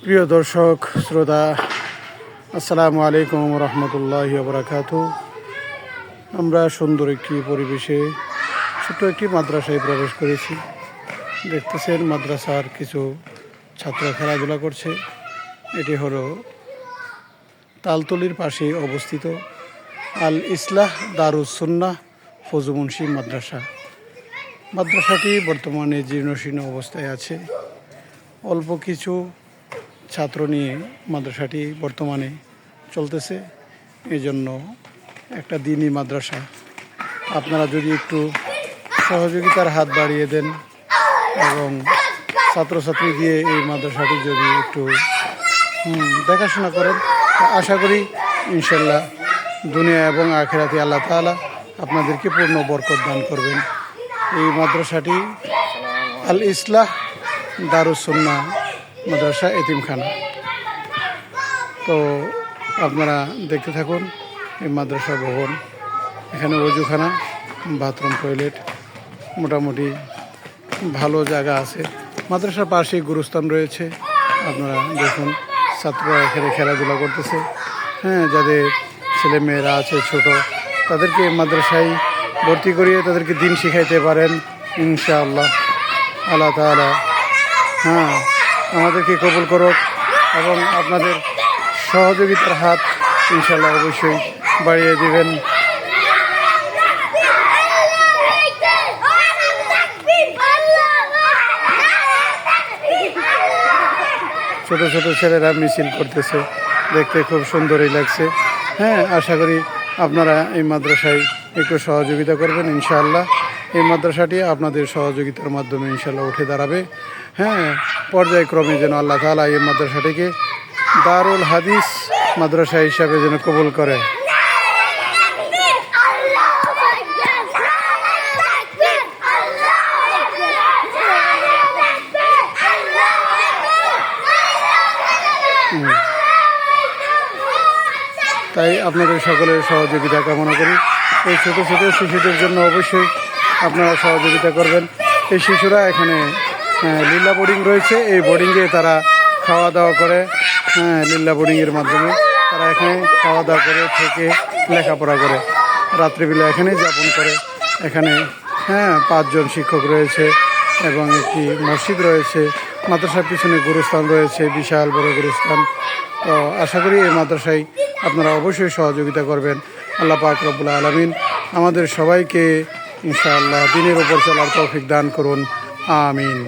প্রিয় দর্শক শ্রোতা, আসসালামু আলাইকুম রহমতুল্লাহি ওয়া বারাকাতুহু। আমরা সুন্দর একটি পরিবেশে ছোট্ট একটি মাদ্রাসায় প্রবেশ করেছি। দেখতেছেন মাদ্রাসার কিছু ছাত্র খেলাধুলা করছে। এটি হলো তালতলির পাশে অবস্থিত আল ইসলাহ দারুস সুন্নাহ ফজু মুন্সি মাদ্রাসা। মাদ্রাসাটি বর্তমানে জীর্ণশীর্ণ অবস্থায় আছে। অল্প কিছু ছাত্র নিয়ে মাদ্রাসাটি বর্তমানে চলতেছে। এই জন্য একটা দিনী মাদ্রাসা, আপনারা যদি একটু সহযোগিতার হাত বাড়িয়ে দেন এবং ছাত্রছাত্রী দিয়ে এই মাদ্রাসাটি যদি একটু দেখাশোনা করেন, আশা করি ইনশাল্লাহ দুনিয়া এবং আখিরাতে আল্লাহ তাআলা আপনাদেরকে পূর্ণ বরকত দান করবেন। এই মাদ্রাসাটি আল ইসলাহ দারুস সুন্নাহ মাদ্রাসা এতিমখানা। তো আপনারা দেখতে থাকুন এই মাদ্রাসা ভবন। এখানে ওযুখানা, বাথরুম, টয়লেট মোটামুটি ভালো জায়গা আছে। মাদ্রাসার পাশেই গুরুস্থান রয়েছে। আপনারা দেখুন ছাত্ররা এখানে খেলাধুলা করতেছে। যাদের ছেলে মেয়েরা আছে ছোট, তাদেরকে মাদ্রাসায় ভর্তি করিয়ে তাদেরকে দিন শিখাইতে পারেন ইনশাআল্লাহ। আল্লাহ তাআলা আমাদেরকে কবুল করুক এবং আপনাদের সহযোগিতার হাত ইনশাআল্লাহ অবশ্যই বাড়িয়ে দিবেন। ছোট ছোট ছেলেরা মিছিল করতেছে, দেখতে খুব সুন্দরই লাগছে। আশা করি আপনারা এই মাদ্রাসায় একটু সহযোগিতা করবেন ইনশাআল্লাহ। এই মাদ্রাসাটি আপনাদের সহযোগিতার মাধ্যমে ইনশাআল্লাহ উঠে দাঁড়াবে। পর্যায়ক্রমে যেন আল্লাহ তাআলা এই মাদ্রাসাটিকে দারুল হাদিস মাদ্রাসা হিসাবে যেন কবুল করে। তাই আপনাদের সকলের সহযোগিতা কামনা করি। এই ছোটো ছোটো শিশুদের জন্য অবশ্যই আপনারা সহযোগিতা করবেন। এই শিশুরা এখানে লীলা বোর্ডিং রয়েছে, এই বোর্ডিংয়ে তারা খাওয়া দাওয়া করে। লীলা বোর্ডিংয়ের মাধ্যমে তারা এখানে খাওয়া দাওয়া করে থেকে লেখাপড়া করে, রাত্রিবেলা এখানেই যাপন করে। এখানে 5 জন শিক্ষক রয়েছে এবং একটি মসজিদ রয়েছে। মাদ্রাসার পিছনে গুরুস্থান রয়েছে, বিশাল বড় গুরুস্থান। তো আশা করি এই মাদ্রাসায় আপনারা অবশ্যই সহযোগিতা করবেন। আল্লাহ পাক রব্বুল আলামিন আমাদের সবাইকে ইনশাআল্লাহ দ্বীনের উপর চলার তৌফিক দান করুন। আমিন।